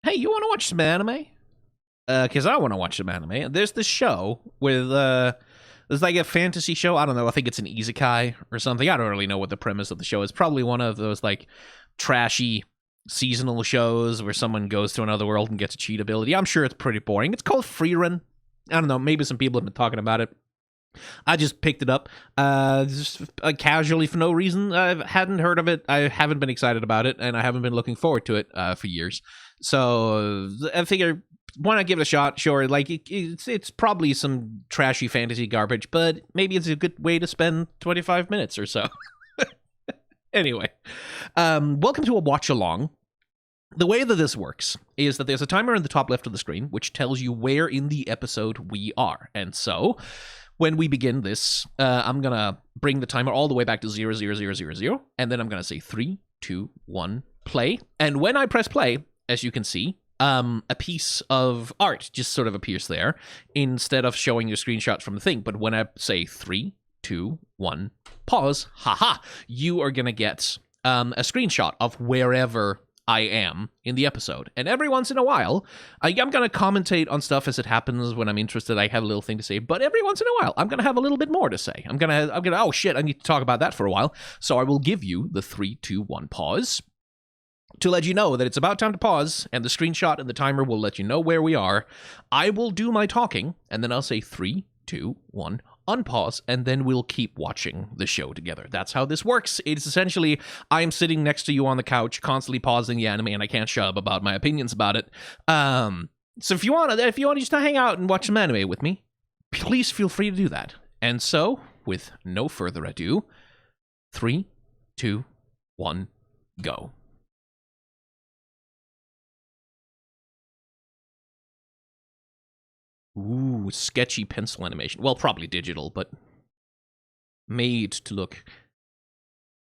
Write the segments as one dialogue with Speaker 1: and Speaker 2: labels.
Speaker 1: hey, you want to watch some anime? Because I want to watch some anime. There's this show with, there's like a fantasy show. I don't know. I think it's an isekai or something. I don't really know what the premise of the show is. Probably one of those like trashy seasonal shows where someone goes to another world and gets a cheat ability. I'm sure it's pretty boring. It's called Frieren. I don't know. Maybe some people have been talking about it. I just picked it up just casually for no reason. I hadn't heard of it. I haven't been excited about it, and I haven't been looking forward to it for years. So I figure, why not give it a shot? Sure, like it's probably some trashy fantasy garbage, but maybe it's a good way to spend 25 minutes or so. Anyway, welcome to a watch along. The way that this works is that there's a timer in the top left of the screen, which tells you where in the episode we are, and so when we begin this, I'm going to bring the timer all the way back to 00000, and then I'm going to say 3, 2, 1, play. And when I press play, as you can see, a piece of art just sort of appears there instead of showing you screenshots from the thing. But when I say 3, 2, 1, pause, haha, you are going to get a screenshot of wherever I am in the episode. And every once in a while, I'm going to commentate on stuff as it happens. When I'm interested, I have a little thing to say. But every once in a while, I'm going to have a little bit more to say. I'm going to, oh shit, I need to talk about that for a while. So I will give you the 3, 2, 1 pause to let you know that it's about time to pause, and the screenshot and the timer will let you know where we are. I will do my talking, and then I'll say 3, 2, 1, unpause, and then we'll keep watching the show together. That's how this works. It's essentially, I'm sitting next to you on the couch, constantly pausing the anime, and I can't shut up about my opinions about it. So if you want to just hang out and watch some anime with me, please feel free to do that. And so, with no further ado, 3, 2, 1, go. Ooh, sketchy pencil animation. Well, probably digital, but made to look.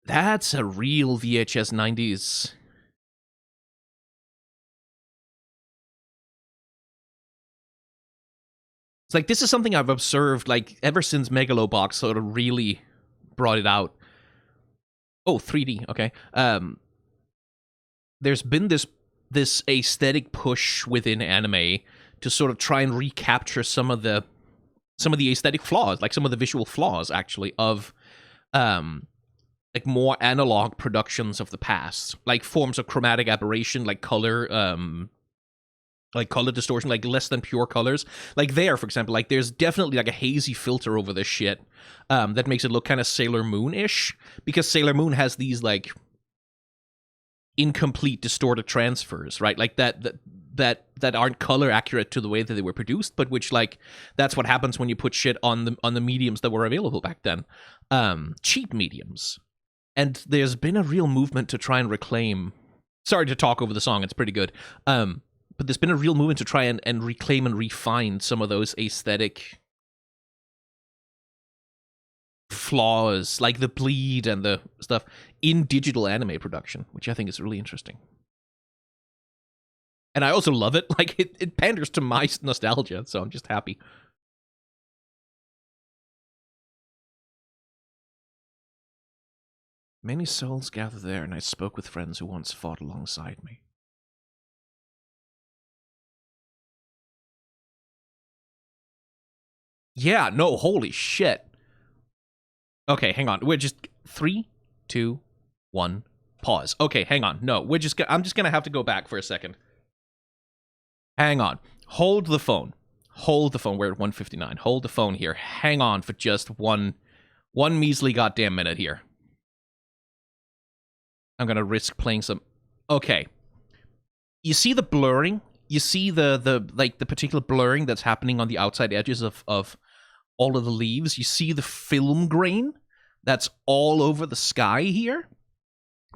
Speaker 1: That's a real VHS 90s. It's like, this is something I've observed, like, ever since Megalobox sort of really brought it out. Oh, 3D, okay. There's been this aesthetic push within anime to sort of try and recapture some of the aesthetic flaws, like some of the visual flaws, actually, of like more analog productions of the past, like forms of chromatic aberration, like color distortion, like less than pure colors. Like there, for example, like there's definitely like a hazy filter over this shit that makes it look kind of Sailor Moon-ish, because Sailor Moon has these like incomplete distorted transfers, right? Like that aren't color accurate to the way that they were produced, but which, like, that's what happens when you put shit on the mediums that were available back then, cheap mediums. And there's been a real movement to try and reclaim. Sorry to talk over the song; it's pretty good. But there's been a real movement to try and reclaim and refine some of those aesthetic flaws, like the bleed and the stuff, in digital anime production, which I think is really interesting. And I also love it. Like, it panders to my nostalgia, so I'm just happy. Many souls gather there, and I spoke with friends who once fought alongside me. Yeah, no, holy shit. Okay, hang on. We're just 3, 2, 1, pause. Okay, hang on. No, I'm just gonna have to go back for a second. Hang on. Hold the phone. Hold the phone. We're at 1:59. Hold the phone here. Hang on for just one measly goddamn minute here. I'm gonna risk playing some. Okay. You see the blurring? You see the particular blurring that's happening on the outside edges of all of the leaves? You see the film grain that's all over the sky here?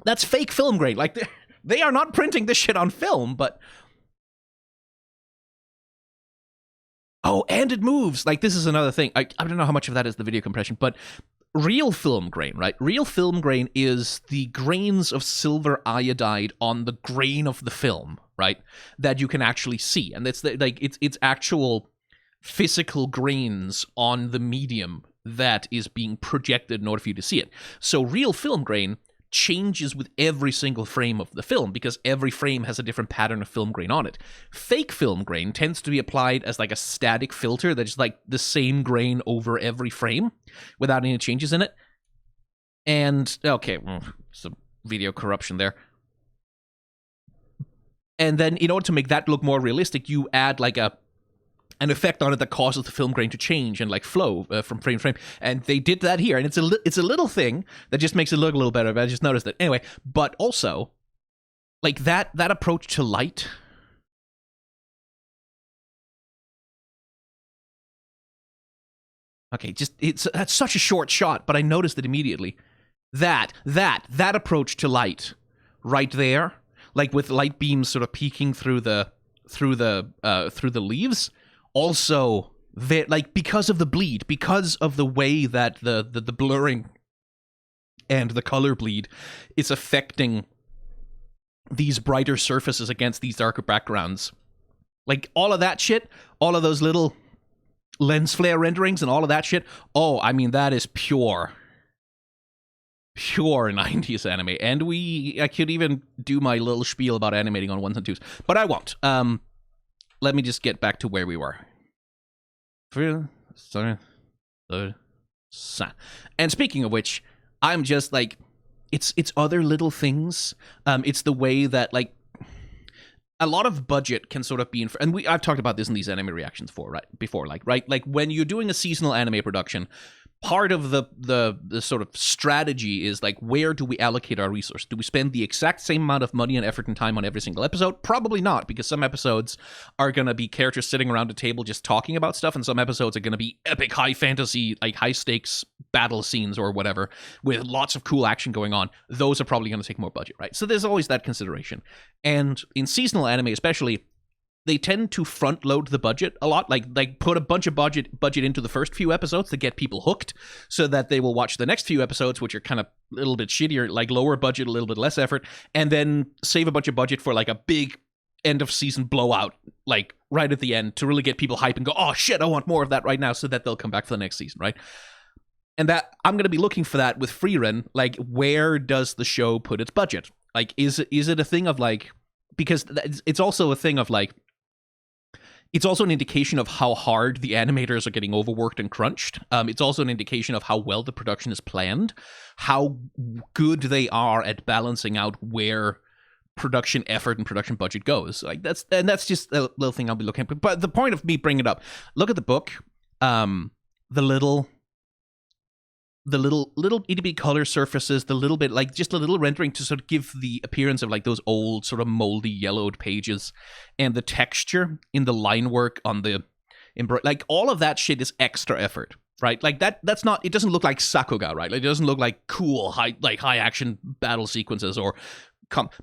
Speaker 1: That's fake film grain. Like, they are not printing this shit on film, but... Oh, and it moves. Like, this is another thing. I don't know how much of that is the video compression, but real film grain, right? Real film grain is the grains of silver iodide on the grain of the film, right? That you can actually see. And it's actual physical grains on the medium that is being projected in order for you to see it. So real film grain changes with every single frame of the film because every frame has a different pattern of film grain on it. Fake film grain tends to be applied as like a static filter that's like the same grain over every frame without any changes in it. And, okay, some video corruption there. And then in order to make that look more realistic, you add like an effect on it that causes the film grain to change and like flow from frame to frame. And they did that here. And it's a little thing that just makes it look a little better. But I just noticed it. Anyway, but also, like that approach to light. Okay, that's such a short shot, but I noticed it immediately. That approach to light right there, like with light beams sort of peeking through the leaves, also like because of the bleed, because of the way that the blurring and the color bleed is affecting these brighter surfaces against these darker backgrounds. Like all of that shit, all of those little lens flare renderings and all of that shit. Oh, I mean, that is pure 90s anime. And I could even do my little spiel about animating on 1s and 2s, but I won't. Let me just get back to where we were. And speaking of which, I'm just like, it's other little things. It's the way that like a lot of budget can sort of be and I've talked about this in these anime reactions before, like when you're doing a seasonal anime production, part of the sort of strategy is like, where do we allocate our resource? Do we spend the exact same amount of money and effort and time on every single episode? Probably not, because some episodes are going to be characters sitting around a table just talking about stuff, and some episodes are going to be epic high fantasy, like high stakes battle scenes or whatever with lots of cool action going on. Those are probably going to take more budget, right? So there's always that consideration. And in seasonal anime especially, they tend to front load the budget a lot, like put a bunch of budget into the first few episodes to get people hooked so that they will watch the next few episodes, which are kind of a little bit shittier, like lower budget, a little bit less effort, and then save a bunch of budget for like a big end of season blowout, like right at the end, to really get people hype and go, oh shit, I want more of that right now, so that they'll come back for the next season, right? And that I'm going to be looking for that with Frieren. Like, where does the show put its budget? Like, is it a thing of like, because it's also a thing of like, it's also an indication of how hard the animators are getting overworked and crunched. It's also an indication of how well the production is planned, how good they are at balancing out where production effort and production budget goes. Like that's just a little thing I'll be looking at. But the point of me bringing it up, look at the book, the little itty bitty color surfaces, the little bit, like just a little rendering to sort of give the appearance of like those old sort of moldy yellowed pages, and the texture in the line work on the like all of that shit is extra effort, right? Like that's not, it doesn't look like Sakuga, right? Like, it doesn't look like cool high action battle sequences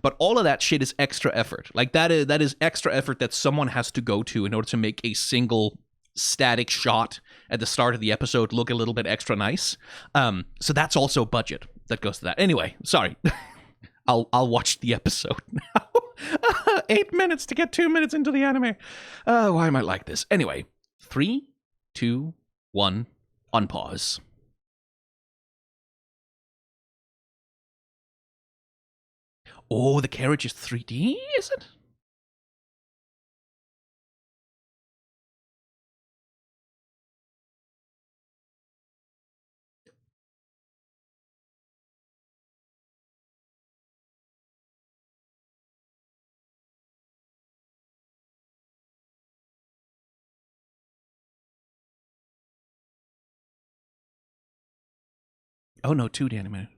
Speaker 1: but all of that shit is extra effort. Like that is extra effort that someone has to go to in order to make a single static shot at the start of the episode look a little bit extra nice. So that's also budget that goes to that. Anyway, sorry. I'll watch the episode now. 8 minutes to get 2 minutes into the anime. Why am I like this? Anyway, 3, 2, 1, unpause. Oh, the carriage is 3D, is it? Oh no, 2D animated.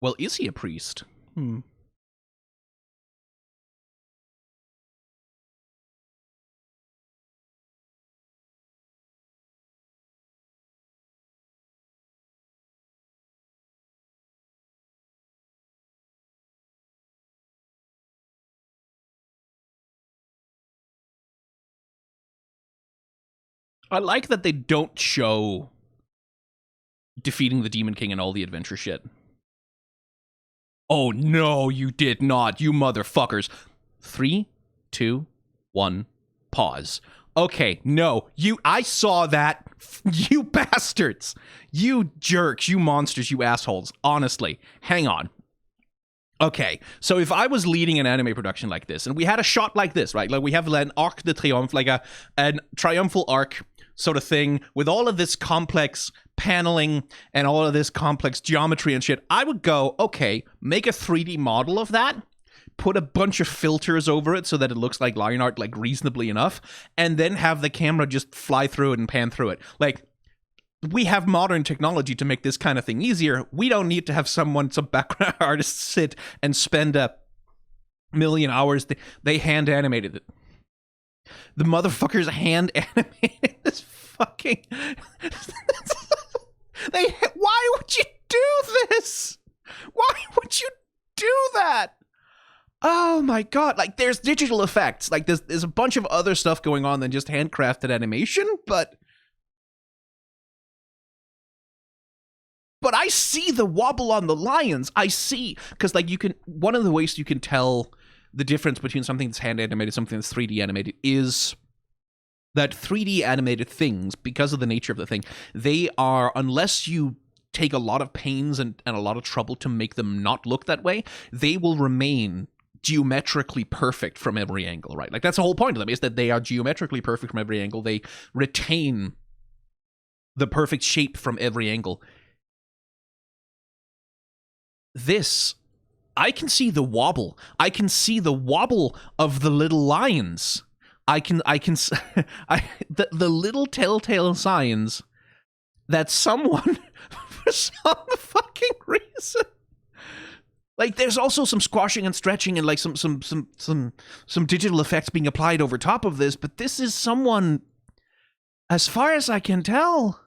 Speaker 1: Well, is he a priest? I like that they don't show defeating the Demon King and all the adventure shit. Oh no, you did not, you motherfuckers. 3, 2, 1, pause. Okay, no. I saw that. You bastards. You jerks, you monsters, you assholes. Honestly, hang on. Okay, so if I was leading an anime production like this, and we had a shot like this, right? Like we have an arc de triomphe, like a triumphal arc sort of thing, with all of this complex paneling and all of this complex geometry and shit, I would go, okay, make a 3D model of that, put a bunch of filters over it so that it looks like line art, like reasonably enough, and then have the camera just fly through it and pan through it. Like, we have modern technology to make this kind of thing easier. We don't need to have some background artist sit and spend a million hours. They hand animated it. The motherfuckers hand animated this fucking. Why would you do this? Why would you do that? Oh my god! Like, there's digital effects. Like, there's a bunch of other stuff going on than just handcrafted animation, but I see the wobble on the lions. I see, because like one of the ways you can tell the difference between something that's hand animated, something that's 3D animated, is that 3D animated things, because of the nature of the thing, they are, unless you take a lot of pains and a lot of trouble to make them not look that way, they will remain geometrically perfect from every angle, right? Like, that's the whole point of them, is that they are geometrically perfect from every angle. They retain the perfect shape from every angle. This, I can see the wobble. I can see the wobble of the little lions. The little telltale signs that someone, for some fucking reason, like, there's also some squashing and stretching and like some digital effects being applied over top of this, but this is someone, as far as I can tell,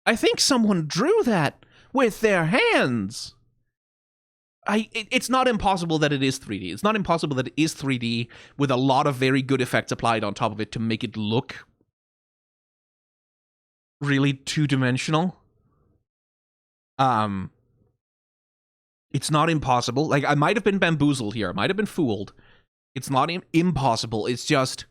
Speaker 1: I think someone drew that with their hands. It's not impossible that it is 3D. It's not impossible that it is 3D with a lot of very good effects applied on top of it to make it look really two-dimensional. It's not impossible. Like, I might have been bamboozled here. I might have been fooled. It's not impossible. It's just...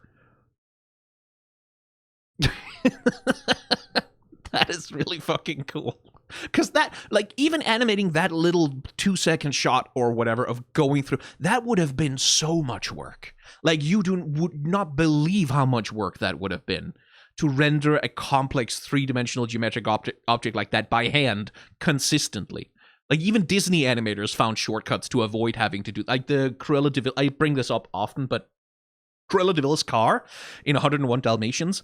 Speaker 1: That is really fucking cool. Because that, like, even animating that little 2-second shot or whatever of going through, that would have been so much work. Like, would not believe how much work that would have been to render a complex 3-dimensional geometric object like that by hand consistently. Like, even Disney animators found shortcuts to avoid having to do, like the Cruella de Vil, I bring this up often, but Cruella de Vil's car in 101 Dalmatians,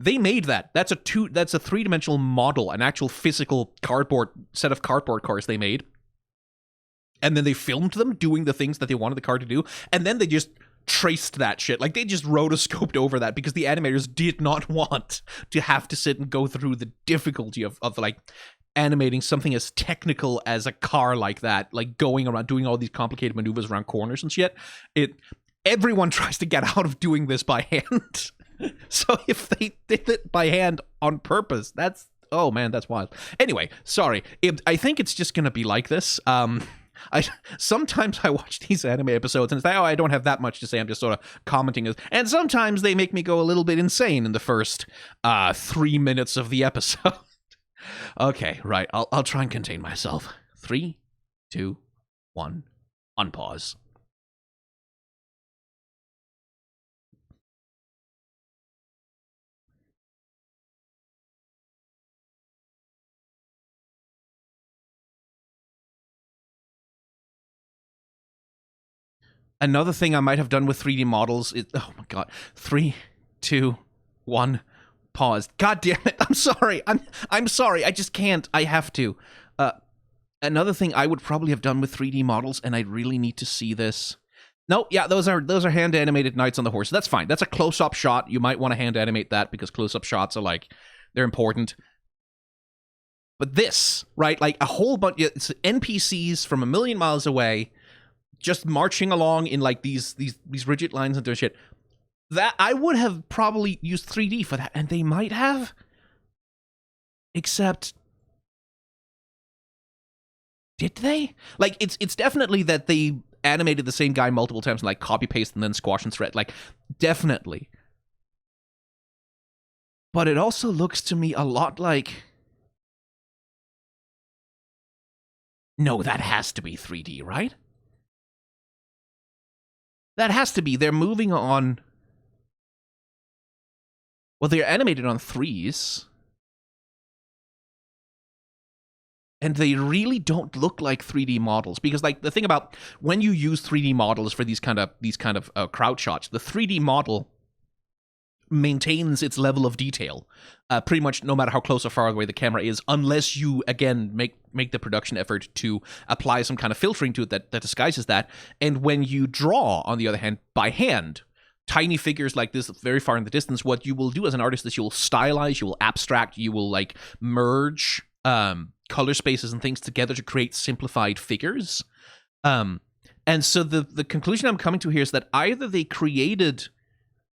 Speaker 1: they made that. That's a 3-dimensional model, an actual physical set of cardboard cars they made. And then they filmed them doing the things that they wanted the car to do, and then they just traced that shit. Like, they just rotoscoped over that because the animators did not want to have to sit and go through the difficulty of like animating something as technical as a car like that, like going around doing all these complicated maneuvers around corners and shit. Everyone tries to get out of doing this by hand. So if they did it by hand on purpose, oh man, that's wild. Anyway, sorry. I think it's just gonna be like this. Sometimes I watch these anime episodes and it's like, oh, I don't have that much to say. I'm just sort of commenting. And sometimes they make me go a little bit insane in the first 3 minutes of the episode. Okay, right. I'll try and contain myself. 3, 2, 1. Unpause. Another thing I might have done with 3D models is, oh my god, 3, 2, 1, pause. God damn it! I'm sorry. I'm sorry. I just can't. I have to. Another thing I would probably have done with 3D models, and I really need to see this. No, yeah, those are hand animated knights on the horse. That's fine. That's a close up shot. You might want to hand animate that because close up shots are like, they're important. But this, right? Like a whole bunch. It's NPCs from a million miles away, just marching along in like these rigid lines and shit. That I would have probably used 3D for that, and they might have. Except Did they? Like, it's definitely that they animated the same guy multiple times and like copy paste and then squash and thread. Like, definitely. But it also looks to me a lot like. No, that has to be 3D, right? That has to be. They're moving on. Well, they're animated on 3s. And they really don't look like 3D models, because like the thing about when you use 3D models for these kind of crowd shots, the 3D model maintains its level of detail, pretty much no matter how close or far away the camera is, unless you again make the production effort to apply some kind of filtering to it that disguises that. And when you draw, on the other hand, by hand, tiny figures like this very far in the distance, what you will do as an artist is you will stylize, you will abstract, you will like merge color spaces and things together to create simplified figures. And so the conclusion I'm coming to here is that either they created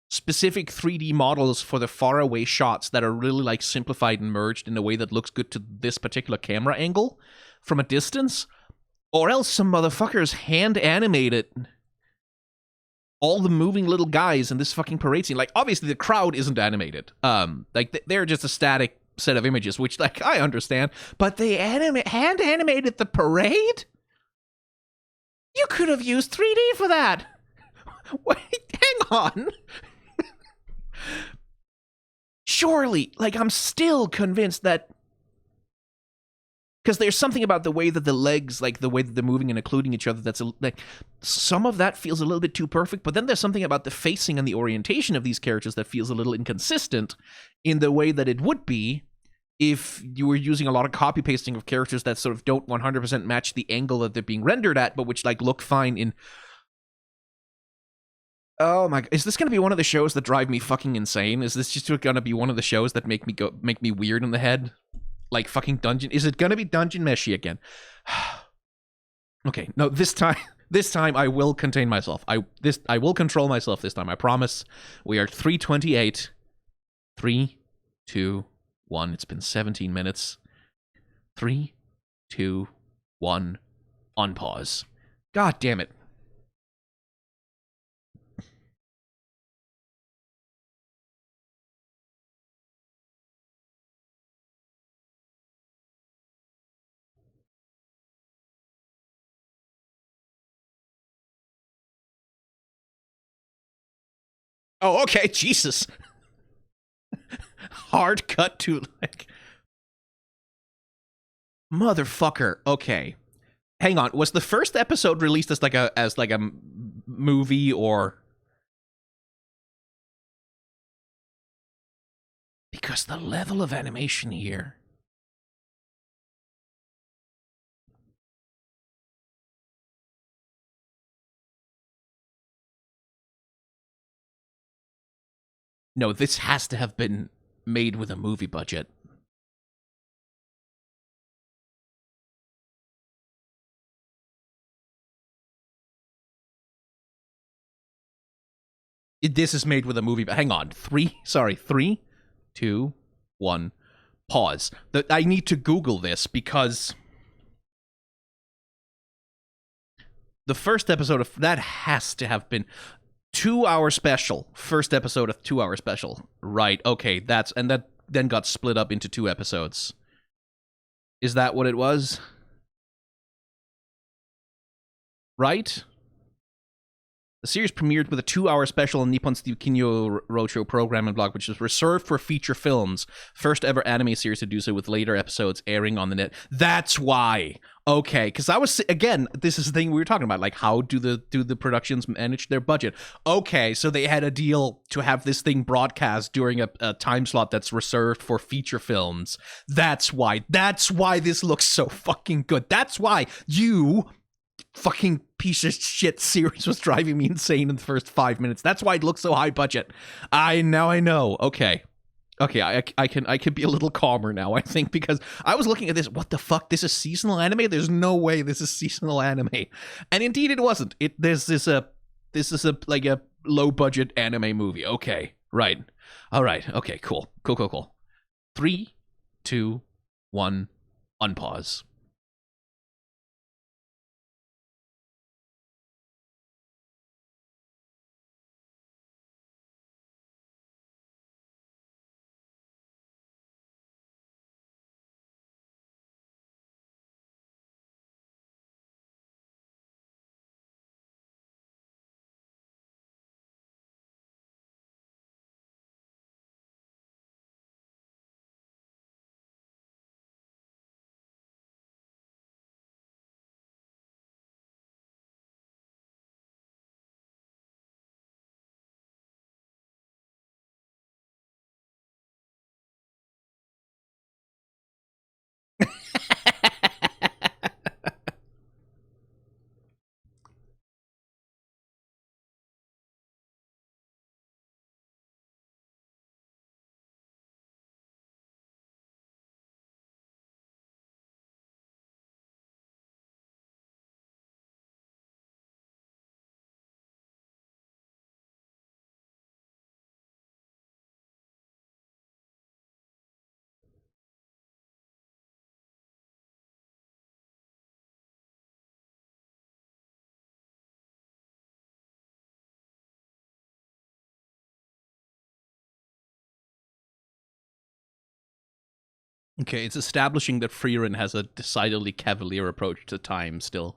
Speaker 1: specific 3D models for the faraway shots that are really like simplified and merged in a way that looks good to this particular camera angle from a distance, or else some motherfuckers hand animated all the moving little guys in this fucking parade scene. Like, obviously the crowd isn't animated. Like they're just a static set of images, which like I understand, but they hand animated the parade? You could have used 3D for that. Wait, hang on. Surely, like, I'm still convinced that, because there's something about the way that the legs, like the way that they're moving and including each other, that's like some of that feels a little bit too perfect. But then there's something about the facing and the orientation of these characters that feels a little inconsistent in the way that it would be if you were using a lot of copy pasting of characters that sort of don't 100% match the angle that they're being rendered at, but which like look fine in. Oh my god, is this going to be one of the shows that drive me fucking insane? Is this just going to be one of the shows that make me weird in the head? Like fucking Dungeon? Is it going to be Dungeon Meshi again? Okay, no, this time I will contain myself. I will control myself this time, I promise. We are 3:28. 3, 2, 1. It's been 17 minutes. 3, 2, 1. Unpause. God damn it. Oh, okay, Jesus. Hard cut to like motherfucker. Okay. Hang on. Was the first episode released as like a movie, or because the level of animation here. No, this has to have been made with a movie budget. This is made with a movie. Hang on. 3, 2, 1. Pause. I need to Google this because the first episode of that has to have been 2-hour special. First episode of 2-hour special. Right. Okay. That then got split up into 2 episodes. Is that what it was? Right? The series premiered with a 2-hour special on Nippon Kinyo Roadshow program and blog, which is reserved for feature films. First ever anime series to do so, with later episodes airing on the net. That's why. Okay, because I was, again, this is the thing we were talking about, like how do the productions manage their budget? Okay, so they had a deal to have this thing broadcast during a time slot that's reserved for feature films. That's why this looks so fucking good. That's why you fucking piece of shit series was driving me insane in the first 5 minutes. That's why it looks so high budget. I know. Okay, I can be a little calmer now, I think, because I was looking at this. What the fuck? This is seasonal anime? There's no way this is seasonal anime. And indeed, it wasn't. This is a like a low budget anime movie. Okay, right. All right. Okay. Cool. 3, 2, 1. Unpause. Okay, it's establishing that Frieren has a decidedly cavalier approach to time still.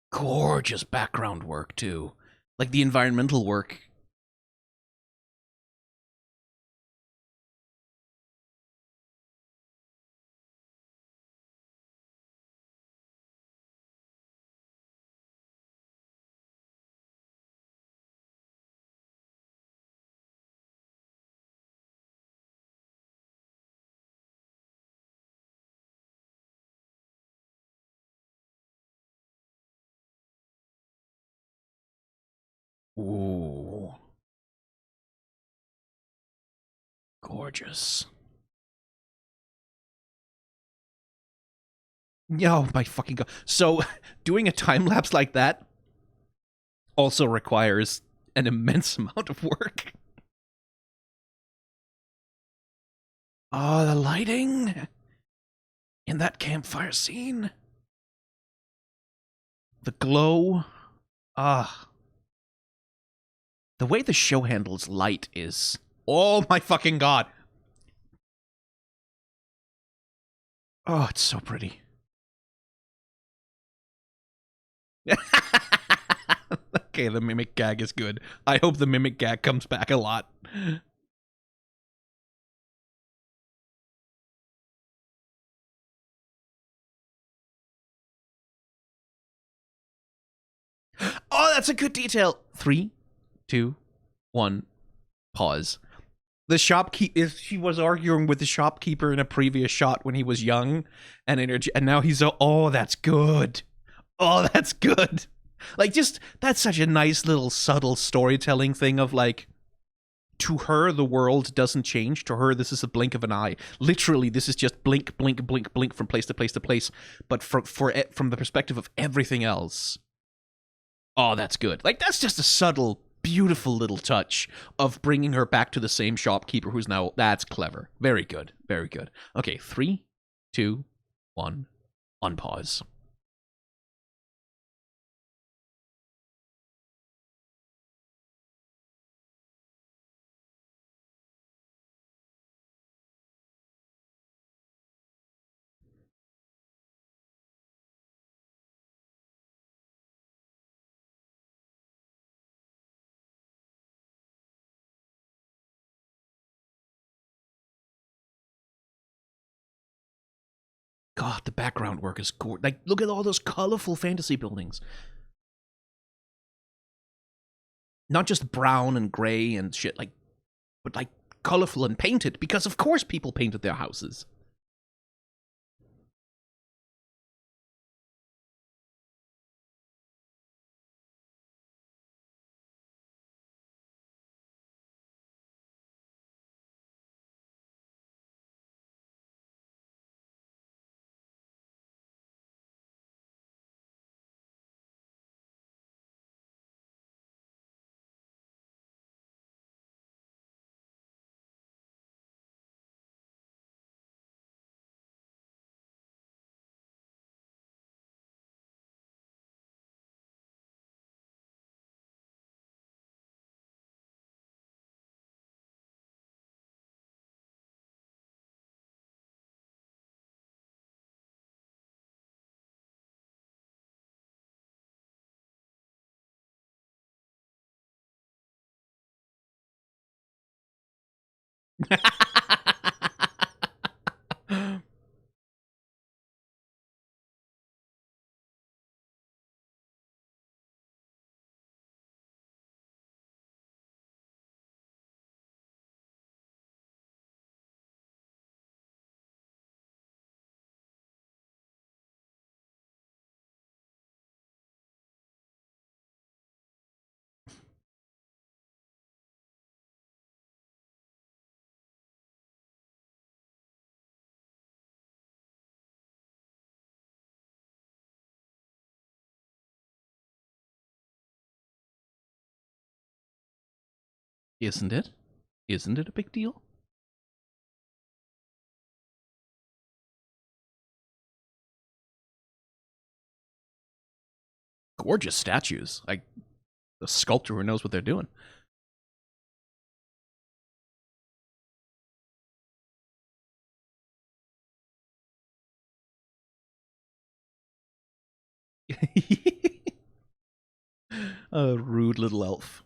Speaker 1: Gorgeous background work, too. Like the environmental work. Ooh. Gorgeous. Oh my fucking god. So, doing a time lapse like that also requires an immense amount of work. Oh, the lighting in that campfire scene. The glow. Ah. The way the show handles light is. Oh my fucking god. Oh, it's so pretty. Okay, the mimic gag is good. I hope the mimic gag comes back a lot. Oh, that's a good detail. 3, 2, 1, pause. The shopkeeper, she was arguing with the shopkeeper in a previous shot when he was young and now he's oh, that's good. Oh, that's good. Like, just, that's such a nice little subtle storytelling thing of like, to her, the world doesn't change. To her, this is a blink of an eye. Literally, this is just blink, blink, blink, blink from place to place to place. But from the perspective of everything else, oh, that's good. Like, that's just a subtle, beautiful little touch of bringing her back to the same shopkeeper who's now. That's clever. Very good. Very good. Okay, 3, 2, 1, unpause. God, the background work is gorgeous. Like, look at all those colorful fantasy buildings. Not just brown and gray and shit, like, but like colorful and painted, because of course people painted their houses. Isn't it? Isn't it a big deal? Gorgeous statues. Like the sculptor who knows what they're doing. A rude little elf.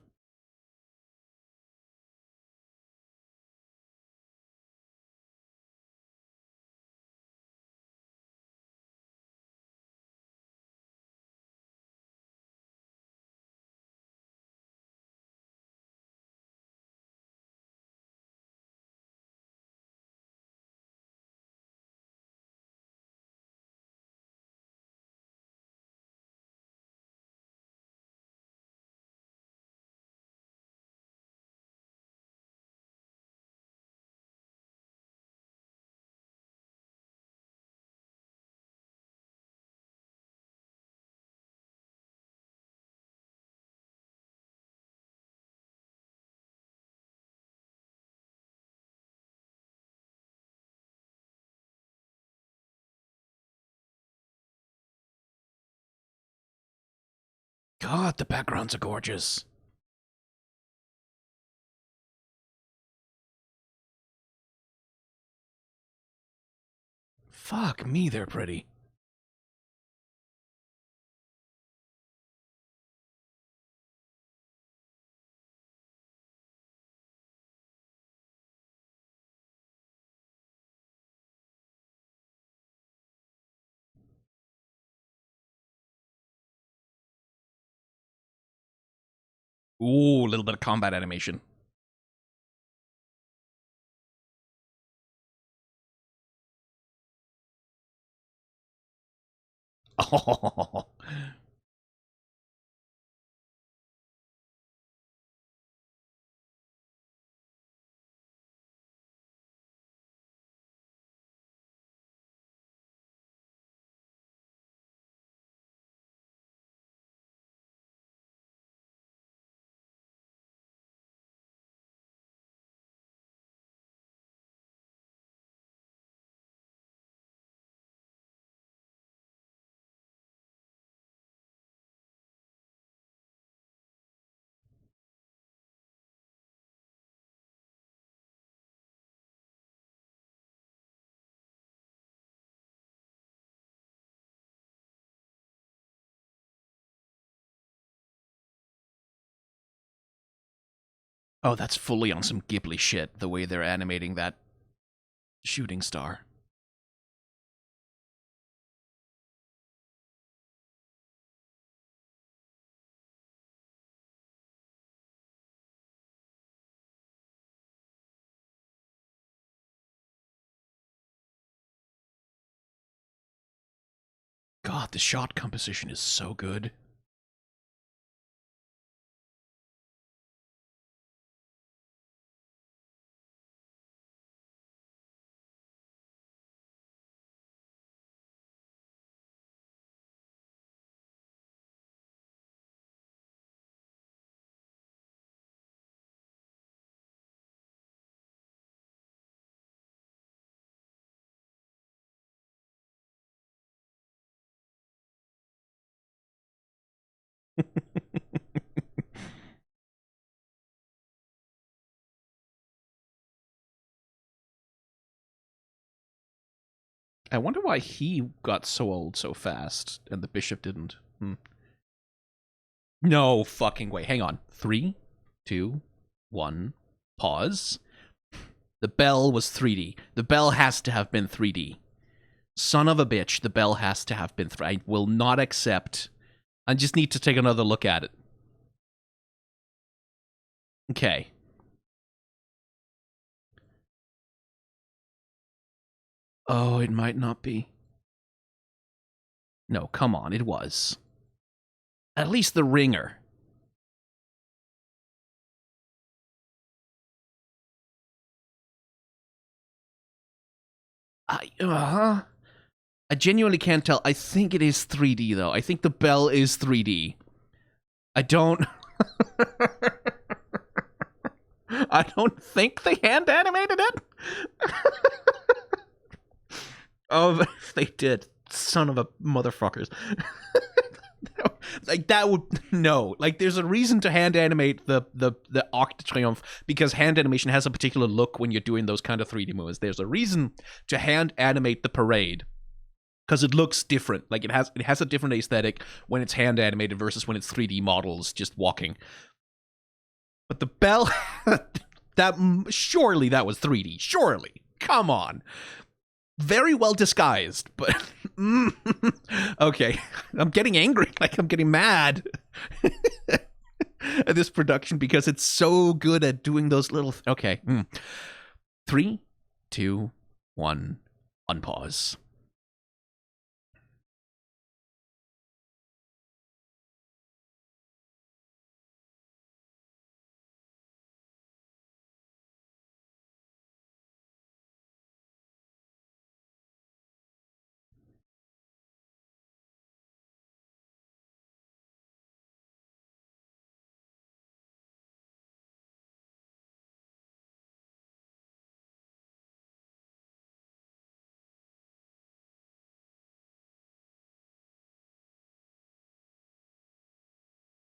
Speaker 1: God, the backgrounds are gorgeous. Fuck me, they're pretty. Ooh, a little bit of combat animation. Oh, oh, that's fully on some Ghibli shit, the way they're animating that shooting star. God, the shot composition is so good. I wonder why he got so old so fast and the bishop didn't. No fucking way. Hang on. 3, 2, 1, pause. The bell was 3D. The bell has to have been 3D. Son of a bitch, the bell has to have been 3D. I will not accept. I just need to take another look at it. Okay. Oh, it might not be. No, come on, it was. At least the ringer. I genuinely can't tell. I think it is 3D, though. I think the bell is 3D. I don't... I don't think they hand animated it. Oh, they did. Son of a motherfuckers. Like, that would... No. Like, there's a reason to hand animate the Arc de Triomphe, because hand animation has a particular look when you're doing those kind of 3D movies. There's a reason to hand animate the parade, because it looks different. Like, it has a different aesthetic when it's hand animated versus when it's 3D models just walking. But the bell... Surely that was 3D. Surely. Come on. Very well disguised, but... Okay. I'm getting angry. Like, I'm getting mad at this production because it's so good at doing those little... Okay. 3, 2, 1, unpause.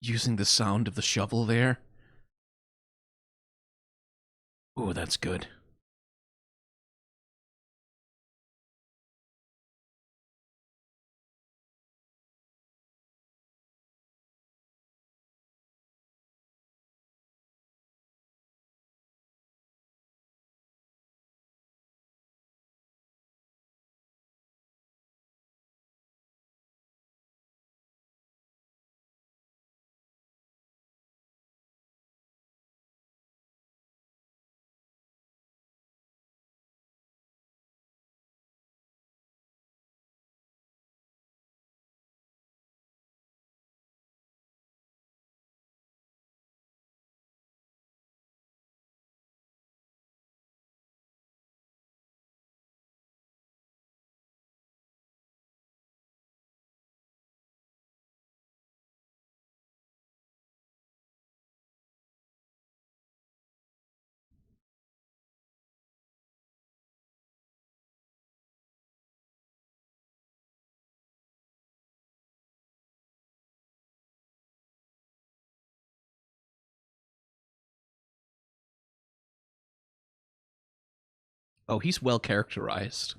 Speaker 1: Using the sound of the shovel there. Oh, that's good. Oh, he's well characterized.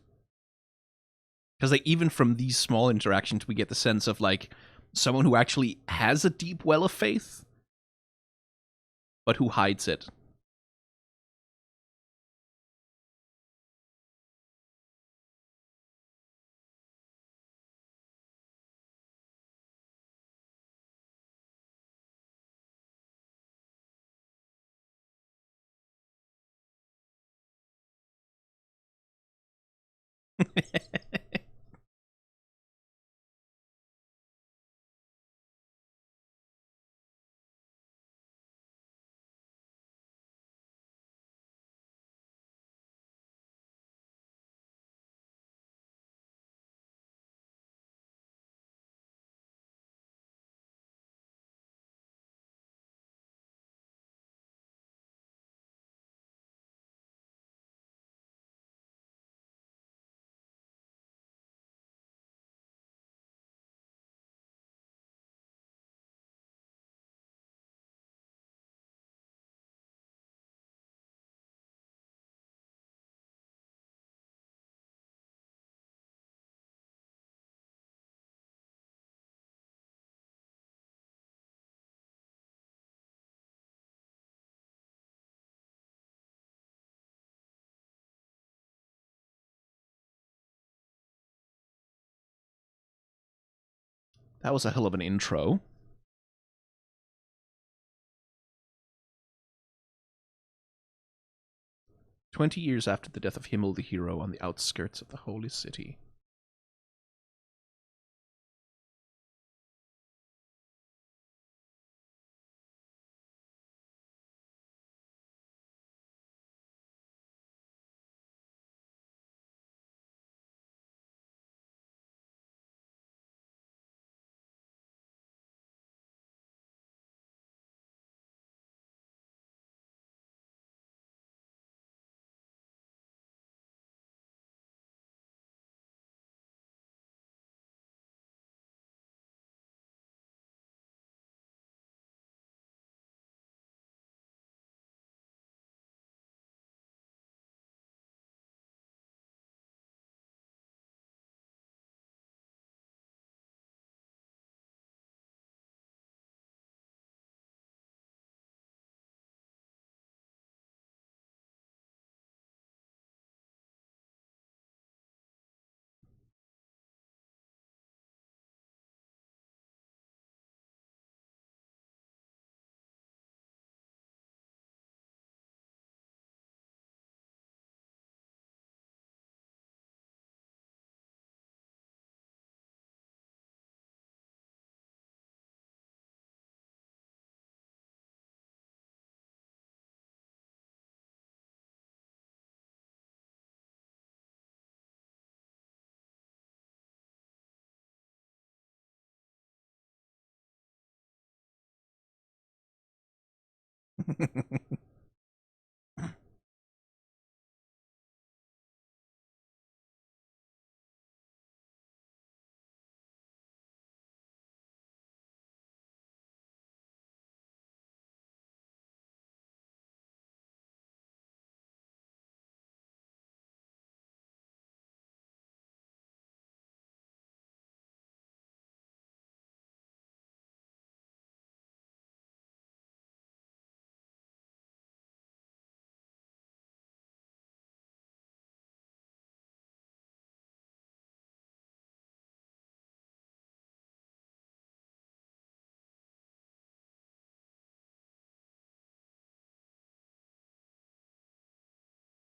Speaker 1: Because, like, even from these small interactions, we get the sense of, like, someone who actually has a deep well of faith, but who hides it. That was a hell of an intro. "20 years after the death of Himmel the hero on the outskirts of the holy city."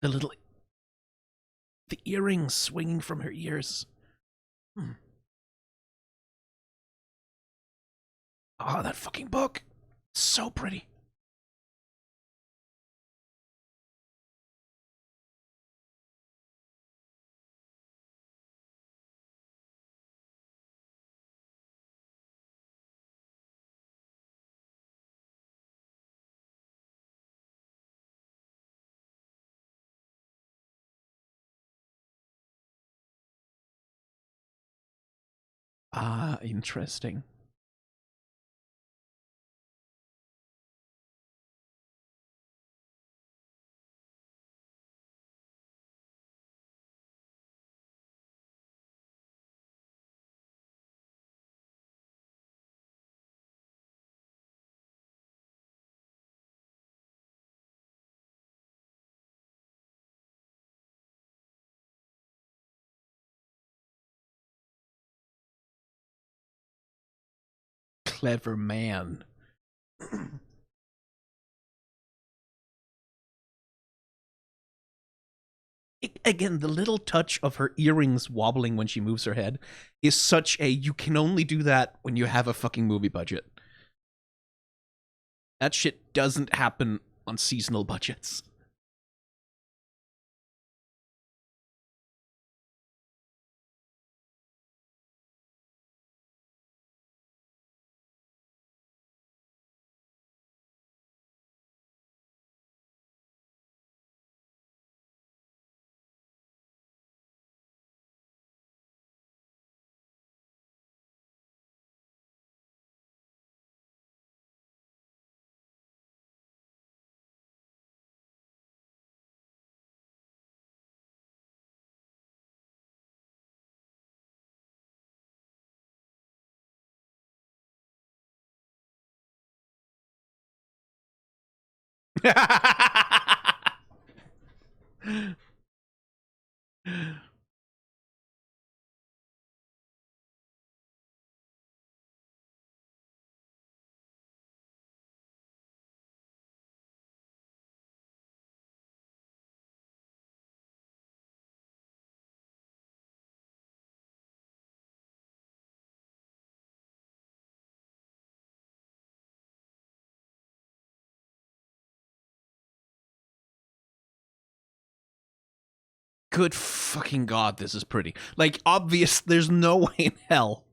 Speaker 1: The little... the earrings swinging from her ears. Oh, that fucking book. So pretty. Ah, interesting. Clever man. Again, the little touch of her earrings wobbling when she moves her head is such a, you can only do that when you have a fucking movie budget. That shit doesn't happen on seasonal budgets. good fucking god, this is pretty. Like, obvious, there's no way in hell.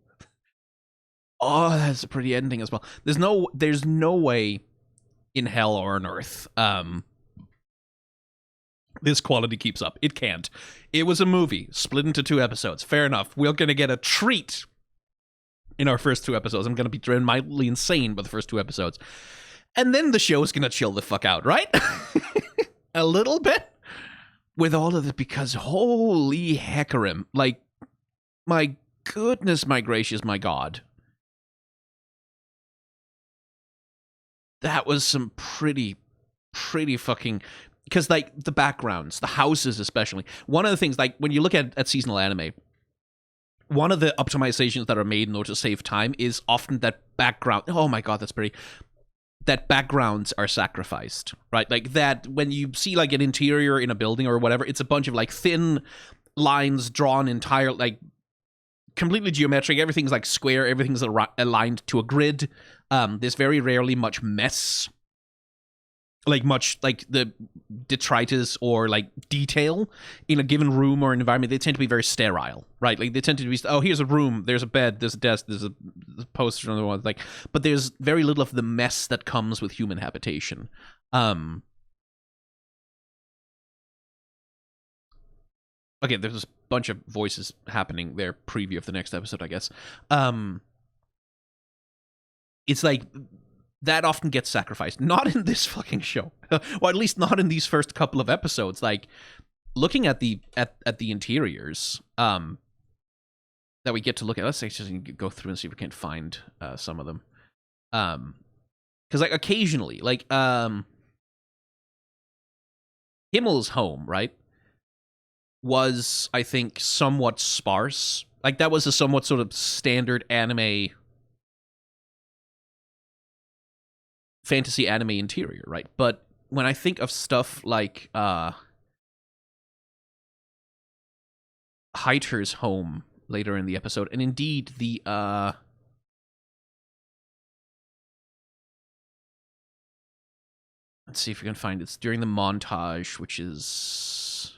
Speaker 1: Oh, that's a pretty ending as well. There's no way in hell or on earth this quality keeps up. It can't. It was a movie split into 2 episodes. Fair enough. We're gonna get a treat in our first 2 episodes. I'm gonna be driven mildly insane by the first 2 episodes. And then the show's gonna chill the fuck out, right? A little bit? With all of it, because holy heckarim. Like, my goodness, my gracious, my god. That was some pretty fucking... Because, like, the backgrounds, the houses especially. One of the things, like, when you look at seasonal anime, one of the optimizations that are made in order to save time is often that background... Oh my god, that's pretty... That backgrounds are sacrificed, right? Like, that when you see, like, an interior in a building or whatever, it's a bunch of, like, thin lines drawn entire, like, completely geometric. Everything's, like, square. Everything's aligned to a grid. There's very rarely much mess. Like, much, like, the detritus or, like, detail in a given room or an environment. They tend to be very sterile, right? Like, they tend to be, oh, here's a room, there's a bed, there's a desk, there's a poster, and other ones, like, but there's very little of the mess that comes with human habitation. Okay, there's a bunch of voices happening there, preview of the next episode, I guess. It's like... That often gets sacrificed. Not in this fucking show. Or at least not in these first couple of episodes. Like, looking at the interiors that we get to look at. Let's actually go through and see if we can't find some of them. Because, like, occasionally, like, Himmel's home, right, was, I think, somewhat sparse. Like, that was a somewhat sort of standard anime... fantasy anime interior, right? But when I think of stuff like Heiter's home later in the episode, and indeed the let's see if we can find it. It's during the montage, which is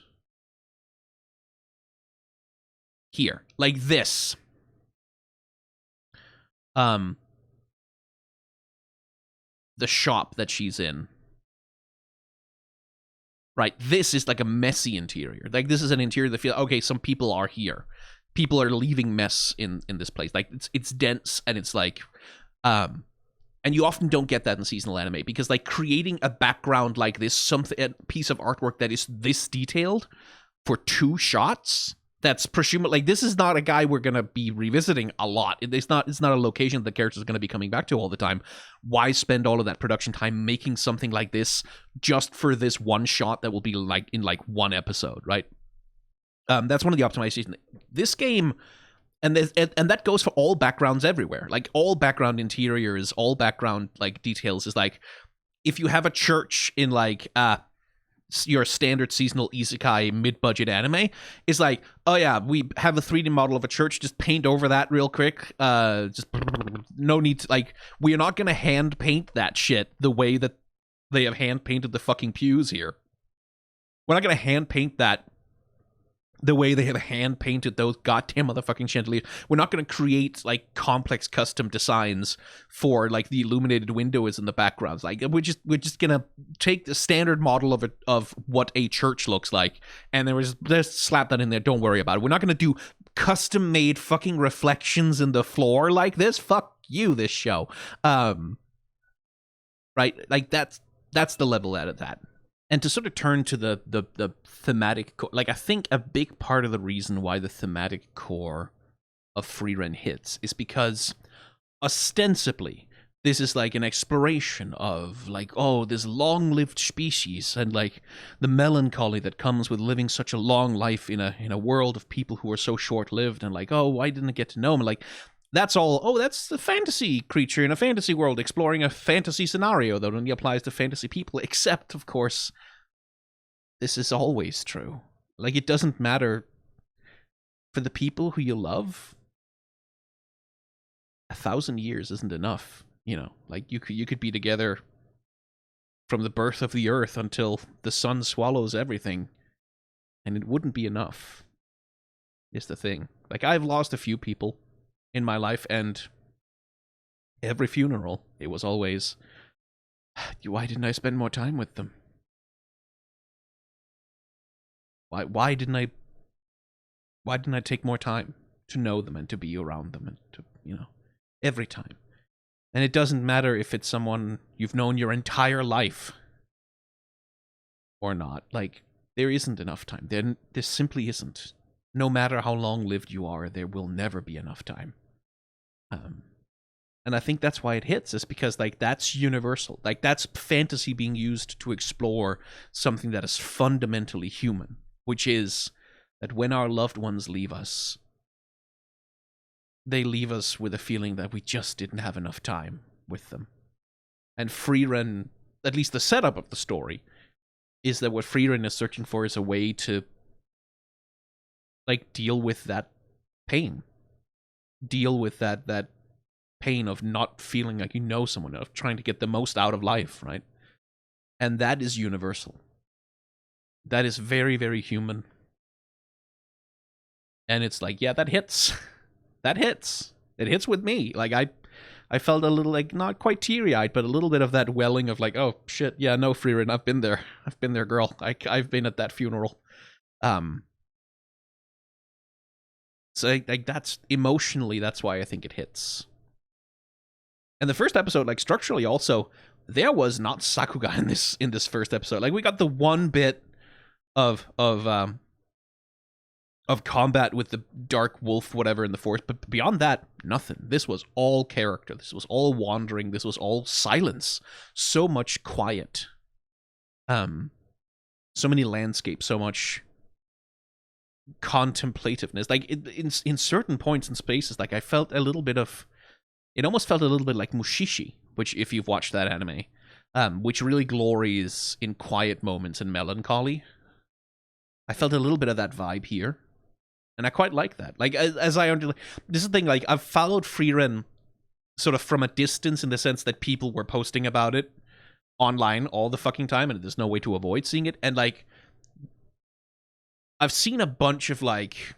Speaker 1: here. Like this. The shop that she's in. Right, this is like a messy interior. Like, this is an interior that feels, okay, some people are here. People are leaving mess in this place. Like, it's dense, and it's like... and you often don't get that in seasonal anime, because, like, creating a background like this, a piece of artwork that is this detailed for 2 shots... That's presumably, like, this is not a guy we're gonna be revisiting a lot. It's not a location the character's gonna be coming back to all the time. Why spend all of that production time making something like this just for this one shot that will be like in like 1 episode, right? That's one of the optimizations. This game, and that goes for all backgrounds everywhere. Like, all background interiors, all background like details is like, if you have a church in like your standard seasonal isekai mid-budget anime, is like, oh yeah, we have a 3D model of a church, just paint over that real quick. Just no need to, like, we are not gonna hand paint that shit the way that they have hand painted the fucking pews here. We're not gonna hand paint that the way they have hand painted those goddamn motherfucking chandeliers. We're not going to create like complex custom designs for like the illuminated windows in the backgrounds. Like, we're just gonna take the standard model of what a church looks like, and then we're just slap that in there. Don't worry about it. We're not going to do custom made fucking reflections in the floor like this. Fuck you, this show. Right? Like, that's the level out of that. And to sort of turn to the thematic core, like, I think a big part of the reason why the thematic core of Frieren hits is because ostensibly this is like an exploration of like, oh, this long-lived species and like the melancholy that comes with living such a long life in a world of people who are so short-lived, and like, oh, why didn't I get to know him? Like, that's all, oh, that's the fantasy creature in a fantasy world exploring a fantasy scenario that only applies to fantasy people, except, of course, this is always true. Like, it doesn't matter for the people who you love. 1,000 years isn't enough, you know? Like, you could be together from the birth of the earth until the sun swallows everything. and it wouldn't be enough, is the thing. Like, I've lost a few people in my life, and every funeral, it was always, why didn't I spend more time with them? Why didn't I take more time to know them and to be around them and to, every time. And it doesn't matter if it's someone you've known your entire life or not. Like, there isn't enough time. There simply isn't. No matter how long-lived you are, there will never be enough time. And I think that's why it hits, is because, like, that's universal. Like, that's fantasy being used to explore something that is fundamentally human, which is that when our loved ones leave us, they leave us with a feeling that we just didn't have enough time with them. And Frieren, at least the setup of the story, is that what Frieren is searching for is a way to, like, deal with that pain. Deal with that pain of not feeling like you know someone, of trying to get the most out of life, right? And that is universal. That is very, very human. And it's like, yeah, that hits. That hits. It hits with me. Like, I felt a little, like, not quite teary-eyed, but a little bit of that welling of, like, oh, shit, yeah, no, Frieren, I've been there. I've been there, girl. I've been at that funeral. So, like, that's, emotionally, that's why I think it hits. And the first episode, like, structurally also, there was not Sakuga in this first episode. Like, we got the one bit of combat with the dark wolf, whatever, in the forest, but beyond that, nothing. This was all character. This was all wandering. This was all silence. So much quiet. So many landscapes. So much contemplativeness. Like, in certain points and spaces, like, I felt a little bit of, it almost felt a little bit like Mushishi, which, if you've watched that anime, which really glories in quiet moments and melancholy. I felt a little bit of that vibe here. And I quite like that. Like, as I understand, this is the thing, like, I've followed Frieren sort of from a distance, in the sense that people were posting about it online all the fucking time, and there's no way to avoid seeing it. And, like, I've seen a bunch of, like,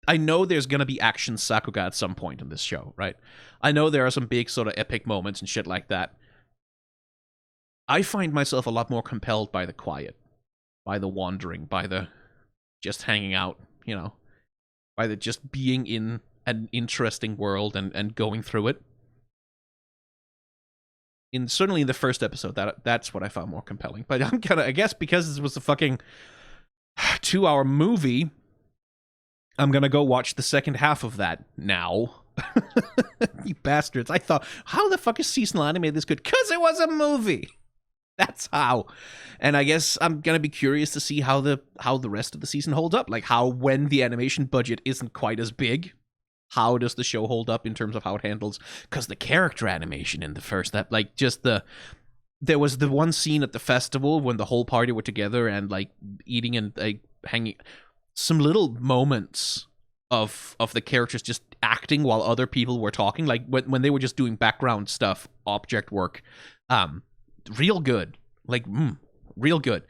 Speaker 1: I know there's gonna be action Sakuga at some point in this show, right? I know there are some big sort of epic moments and shit like that. I find myself a lot more compelled by the quiet, by the wandering, by the just hanging out, by the just being in an interesting world and going through it. Certainly in the first episode, that's what I found more compelling. But I'm gonna, I guess, because this was a fucking 2-hour movie, I'm gonna go watch the second half of that now. You bastards. I thought, how the fuck is seasonal anime this good? Because it was a movie. That's how. And I guess I'm gonna be curious to see how the rest of the season holds up. Like, how, when the animation budget isn't quite as big, how does the show hold up in terms of how it handles? Because the character animation in the first, like, just there was the one scene at the festival when the whole party were together and, like, eating and, like, hanging. Some little moments of the characters just acting while other people were talking, like when they were just doing background stuff, object work, real good, like real good.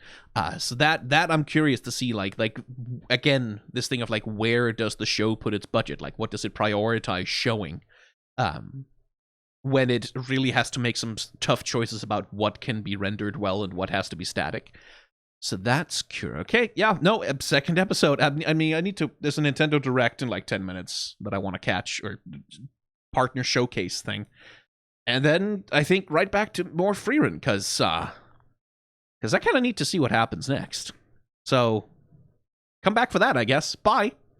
Speaker 1: So that I'm curious to see, like again, this thing of, like, where does the show put its budget? Like, what does it prioritize showing? When it really has to make some tough choices about what can be rendered well and what has to be static. So that's curious. Okay, yeah, no, second episode. I mean, I need to, there's a Nintendo Direct in, like, 10 minutes that I want to catch, or partner showcase thing. And then I think right back to more Frieren, because I kind of need to see what happens next. So come back for that, I guess. Bye.